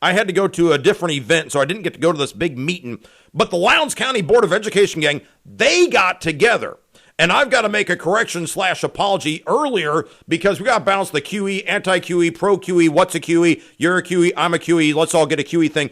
I had to go to a different event, so I didn't get to go to this big meeting. But the Lowndes County Board of Education gang, they got together. And I've got to make a correction/apology earlier because we got to balance the QE, anti-QE, pro-QE, what's a QE, you're a QE, I'm a QE, let's all get a QE thing.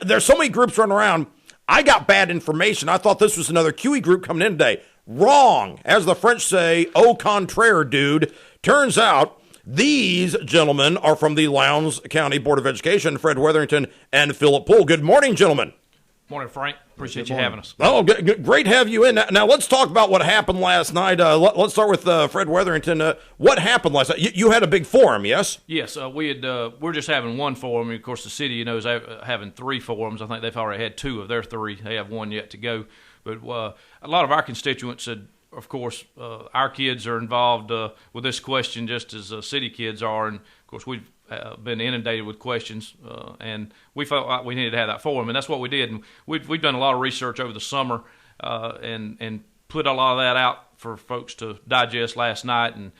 There's so many groups running around. I got bad information. I thought this was another QE group coming in today. Wrong. As the French say, au contraire, dude. Turns out these gentlemen are from the Lowndes County Board of Education, Fred Weatherington and Philip Poole. Good morning, gentlemen. Morning, Frank. Appreciate you having us. Oh, great to have you in. Now, let's talk about what happened last night. Let's start with Fred Weatherington. What happened last night? You had a big forum, yes? Yes, we're just having one forum. Of course, the city, is having 3 forums. I think they've already had 2 of their 3. They have 1 yet to go. But a lot of our constituents said, of course, our kids are involved with this question just as city kids are. And, of course, we've been inundated with questions, and we felt like we needed to have that forum, and that's what we did. And we've done a lot of research over the summer and put a lot of that out for folks to digest last night. And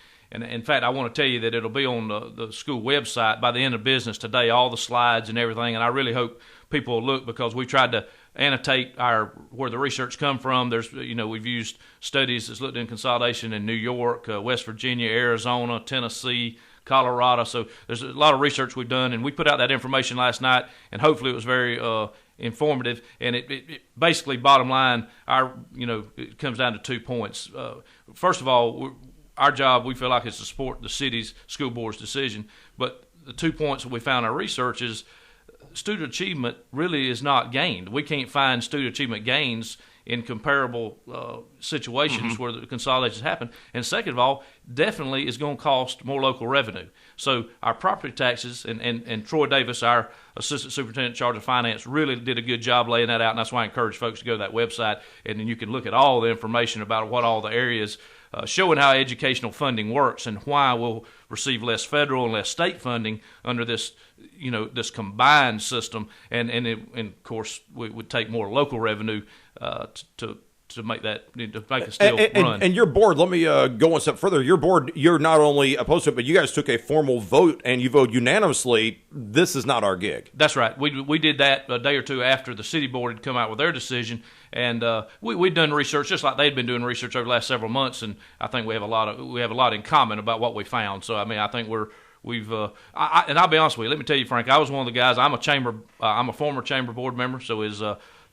in fact, I want to tell you that it'll be on the school website by the end of business today, all the slides and everything. And I really hope people will look, because we tried to annotate where the research come from. There's, we've used studies that's looked in consolidation in New York, West Virginia, Arizona, Tennessee, Colorado. So there's a lot of research we've done, and we put out that information last night, and hopefully it was very informative. And it basically, bottom line, it comes down to 2 points. First of all, our job, we feel like, is to support the city's school board's decision. But the 2 points that we found in our research is student achievement really is not gained. We can't find student achievement gains in comparable situations where the consolidations happen. And second of all, definitely is going to cost more local revenue. So our property taxes, and Troy Davis, our assistant superintendent in charge of finance, really did a good job laying that out, and that's why I encourage folks to go to that website, and then you can look at all the information about what all the areas, showing how educational funding works and why we'll receive less federal and less state funding under this, this combined system, and of course we would take more local revenue to make it still run. And your board, let me go one step further. Your board, you're not only opposed to it, but you guys took a formal vote and you voted unanimously. This is not our gig. That's right. We did that a day or 2 after the city board had come out with their decision, and we'd done research just like they'd been doing research over the last several months, and I think we have a lot in common about what we found. So I think and I'll be honest with you. Let me tell you, Frank, I was one of the guys. I'm a former chamber board member, so is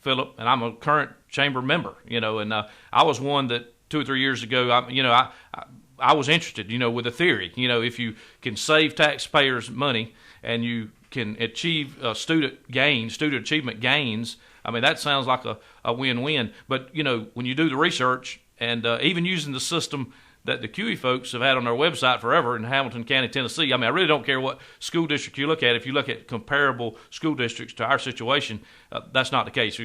Philip, and I'm a current chamber member, and I was one that 2 or 3 years ago, I was interested, with a theory, if you can save taxpayers money and you can achieve student achievement gains, that sounds like a win-win. But, when you do the research and even using the system that the QE folks have had on their website forever in Hamilton County, Tennessee. I really don't care what school district you look at. If you look at comparable school districts to our situation, that's not the case.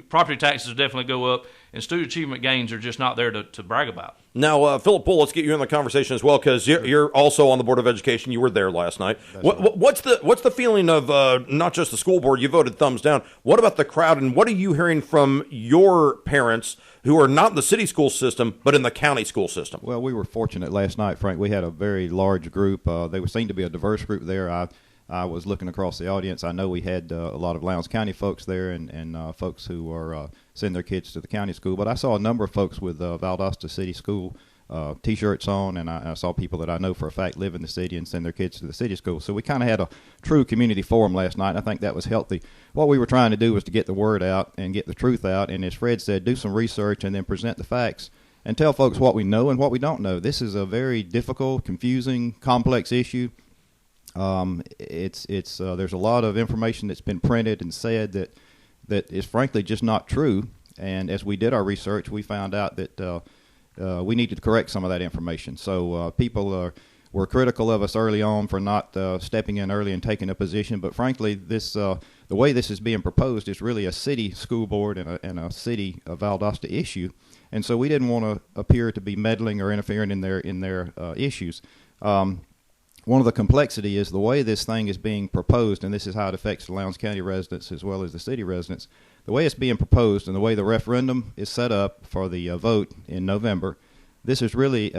Property taxes definitely go up, and student achievement gains are just not there to brag about. Now, Philip Poole, let's get you in the conversation as well, because you're also on the Board of Education. You were there last night. What's the feeling of not just the school board? You voted thumbs down. What about the crowd, and what are you hearing from your parents who are not in the city school system but in the county school system? Well, we were fortunate last night, Frank. We had a very large group. They seemed to be a diverse group there. I was looking across the audience. I know we had a lot of Lowndes County folks there and folks who are sending their kids to the county school. But I saw a number of folks with Valdosta City School T-shirts on, and I saw people that I know for a fact live in the city and send their kids to the city school. So we kind of had a true community forum last night, and I think that was healthy. What we were trying to do was to get the word out and get the truth out, and as Fred said, do some research and then present the facts and tell folks what we know and what we don't know. This is a very difficult, confusing, complex issue. There's a lot of information that's been printed and said that is frankly just not true. And as we did our research, we found out that we needed to correct some of that information. So people were critical of us early on for not stepping in early and taking a position. But frankly, the way this is being proposed is really a city school board and a city Valdosta issue. And so we didn't want to appear to be meddling or interfering in their issues. One of the complexity is the way this thing is being proposed, and this is how it affects the Lowndes County residents as well as the city residents. The way it's being proposed and the way the referendum is set up for the vote in November, this is really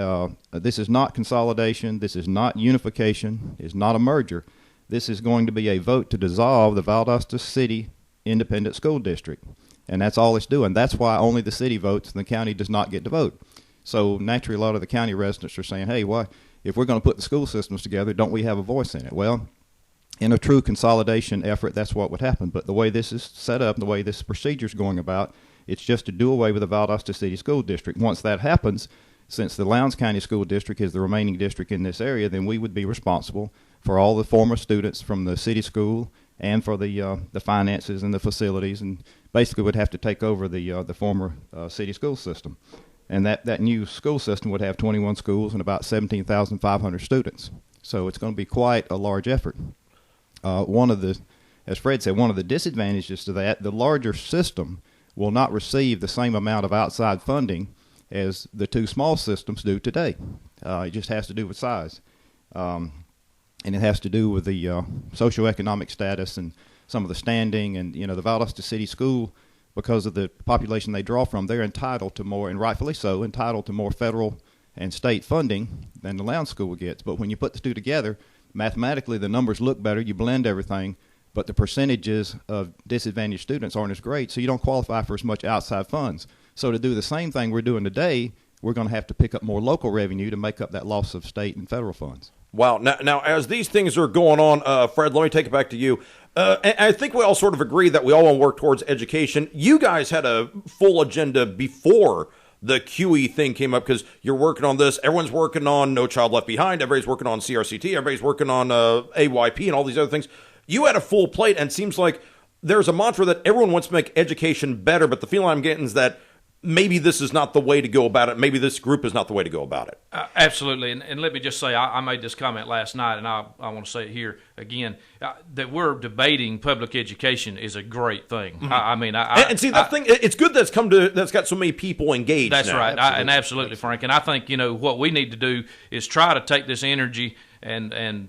this is not consolidation. This is not unification. It's not a merger. this is going to be a vote to dissolve the Valdosta City Independent School District. And that's all it's doing. That's why only the city votes and the county does not get to vote. So naturally, a lot of the county residents are saying, hey, why, if we're going to put the school systems together, don't we have a voice in it? Well, in a true consolidation effort, that's what would happen. But the way this is set up, the way this procedure is going about, it's just to do away with the Valdosta City School District. Once that happens, since the Lowndes County School District is the remaining district in this area, then we would be responsible for all the former students from the city school and for the finances and the facilities, and basically would have to take over the former city school system. And that new school system would have 21 schools and about 17,500 students. So it's going to be quite a large effort. As Fred said, one of the disadvantages to that, the larger system will not receive the same amount of outside funding as the two small systems do today. It just has to do with size. And it has to do with the socioeconomic status and some of the standing. And, the Valdosta City School, because of the population they draw from, they're entitled to more, and rightfully so, entitled to more federal and state funding than the Lowndes School gets. But when you put the two together, mathematically the numbers look better, you blend everything, but the percentages of disadvantaged students aren't as great, so you don't qualify for as much outside funds. So to do the same thing we're doing today, we're going to have to pick up more local revenue to make up that loss of state and federal funds. Wow. Now, as these things are going on, Fred, let me take it back to you. I think we all sort of agree that we all want to work towards education. You guys had a full agenda before the QE thing came up because you're working on this. Everyone's working on No Child Left Behind. Everybody's working on CRCT. Everybody's working on AYP and all these other things. You had a full plate, and it seems like there's a mantra that everyone wants to make education better, but the feeling I'm getting is that maybe this is not the way to go about it. Maybe this group is not the way to go about it. Absolutely. And let me just say, I made this comment last night, and I want to say it here again, that we're debating public education is a great thing. Mm-hmm. And see, that thing, it's good that's got so many people engaged. That's now. right. Absolutely, Frank. And I think, what we need to do is try to take this energy and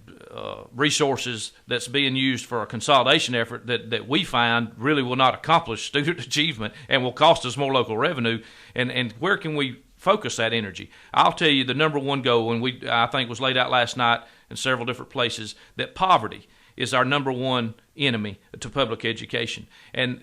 resources that's being used for a consolidation effort that we find really will not accomplish student achievement and will cost us more local revenue. And where can we focus that energy? I'll tell you the number one goal, and I think was laid out last night in several different places, that poverty is our number one enemy to public education. And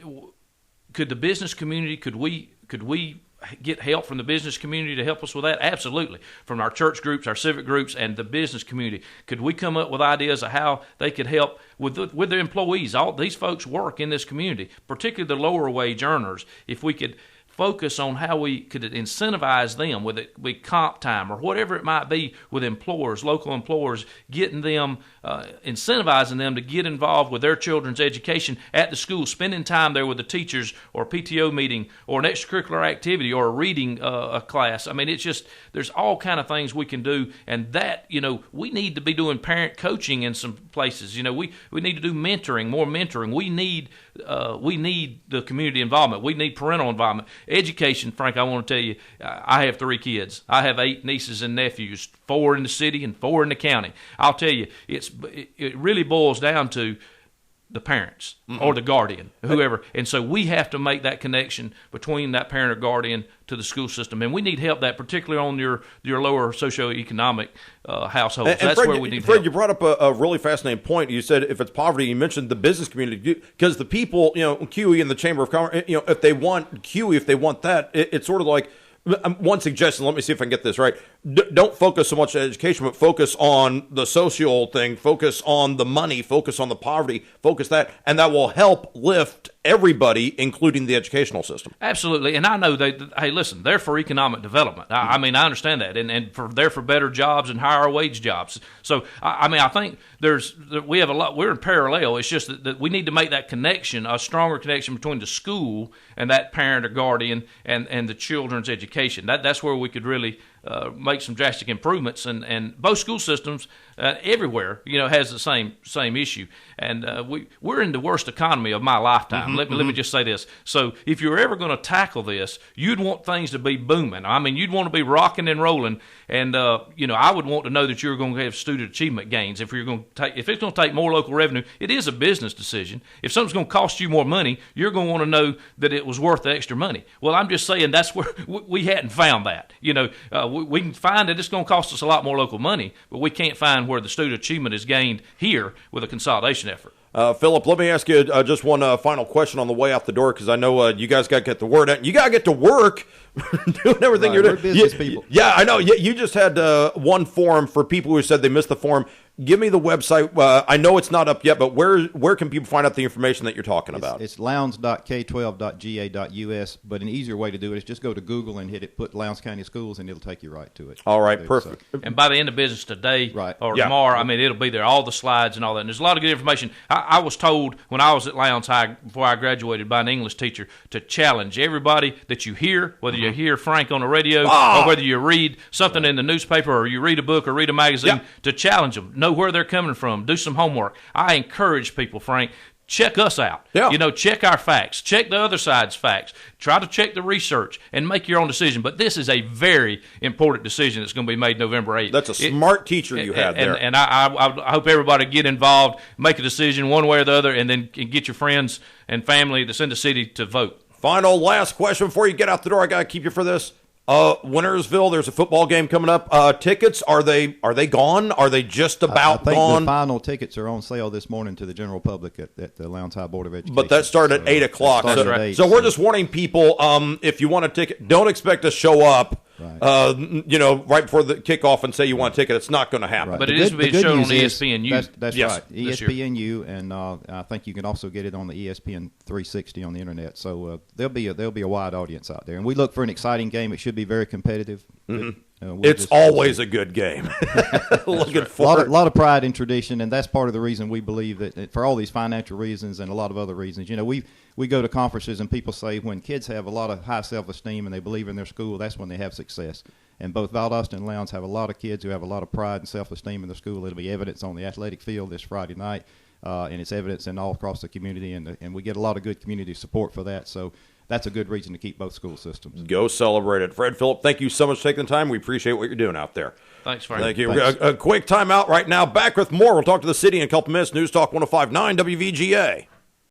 could the business community, could we get help from the business community to help us with that? Absolutely. From our church groups, our civic groups, and the business community. Could we come up with ideas of how they could help with the employees? All these folks work in this community, particularly the lower wage earners. If we could focus on how we could incentivize them with comp time or whatever it might be with employers, local employers, getting them, incentivizing them to get involved with their children's education at the school, spending time there with the teachers or a PTO meeting or an extracurricular activity or a reading a class. I mean, it's just, there's all kind of things we can do, and that, we need to be doing parent coaching in some places. We need to do mentoring, more mentoring. We need the community involvement. We need parental involvement. Education, Frank, I want to tell you, I have 3 kids. I have 8 nieces and nephews, 4 in the city and 4 in the county. I'll tell you, it really boils down to the parents or the guardian, whoever. And so we have to make that connection between that parent or guardian to the school system. And we need help that, particularly on your lower socioeconomic households. And that's Fred, where we need Fred, help. you brought up a really fascinating point. You said if it's poverty, you mentioned the business community, because the people, QE and the Chamber of Commerce, if they want QE, if they want that, it's sort of like, one suggestion, let me see if I can get this right. Don't focus so much on education, but focus on the social thing, focus on the money, focus on the poverty, focus that, and that will help lift everybody, including the educational system. Absolutely, and I know hey, listen, they're for economic development. I mean, I understand that, and they're for better jobs and higher wage jobs. So, I think we have a lot. We're in parallel. It's just that we need to make that connection, a stronger connection between the school and that parent or guardian and the children's education. That's where we could really make some drastic improvements, and both school systems everywhere, has the same issue. And we're in the worst economy of my lifetime. Let me just say this. So if you're ever going to tackle this, you'd want things to be booming. I mean, you'd want to be rocking and rolling. And I would want to know that you're going to have student achievement gains. If it's going to take more local revenue, it is a business decision. If something's going to cost you more money, you're going to want to know that it was worth the extra money. Well, I'm just saying that's where we hadn't found that. we can find that it's going to cost us a lot more local money, but we can't find where the student achievement is gained here with a consolidation effort. Philip, let me ask you just one final question on the way out the door, because I know you guys got to get the word out. You got to get to work doing everything you're doing. We're business people. Yeah, I know. You just had one forum for people who said they missed the forum. Give me the website. I know it's not up yet, but where can people find out the information that you're talking about? It's lowndes.k12.ga.us, but an easier way to do it is just go to Google and put Lowndes County Schools, and it'll take you right to it. All right, perfect. And by the end of business today or Yeah. tomorrow, I mean, it'll be there, all the slides and all that. And there's a lot of good information. I was told when I was at Lowndes High, before I graduated, by an English teacher to challenge everybody that you hear, whether you hear Frank on the radio or whether you read something in the newspaper or you read a book or read a magazine, to challenge them. Know where they're coming from. Do some homework. I encourage people, Frank, check us out. Yeah. You know, check our facts. Check the other side's facts. Try to check the research and make your own decision. But this is a very important decision that's going to be made November 8th. That's a smart teacher you had there. And I hope everybody get involved, make a decision one way or the other, and then get your friends and family that's in the city to vote. Final last question before you get out the door. I got to keep you for this. Wintersville, there's a football game coming up. Tickets, are they gone? Are they just about I think gone? The final tickets are on sale this morning to the general public at the Lowndes High Board of Education. But that started at 8 o'clock. That started at 8, so we're just warning people, if you want a ticket, don't expect to show up, right before the kickoff and say you want a ticket. It's not going to happen. Right. But it is being shown on ESPNU. That's Yes. right, ESPNU, and I think you can also get it on the ESPN 360 on the internet. So there'll be a wide audience out there, and we look for an exciting game. It should be very competitive. It's always a good game. Looking forward. A lot of pride and tradition, and that's part of the reason we believe that for all these financial reasons and a lot of other reasons. You know, we go to conferences and people say when kids have a lot of high self-esteem and they believe in their school, that's when they have success. And both Valdosta and Lowndes have a lot of kids who have a lot of pride and self-esteem in their school. It'll be evidence on the athletic field this Friday night, and it's evidence in all across the community, and we get a lot of good community support for that. So that's a good reason to keep both school systems. Go celebrate it. Fred, Phillip, thank you so much for taking the time. We appreciate what you're doing out there. Thanks, Frank. Thank you. Thanks. A quick timeout right now. Back with more. We'll talk to the city in a couple minutes. News Talk 105.9 WVGA.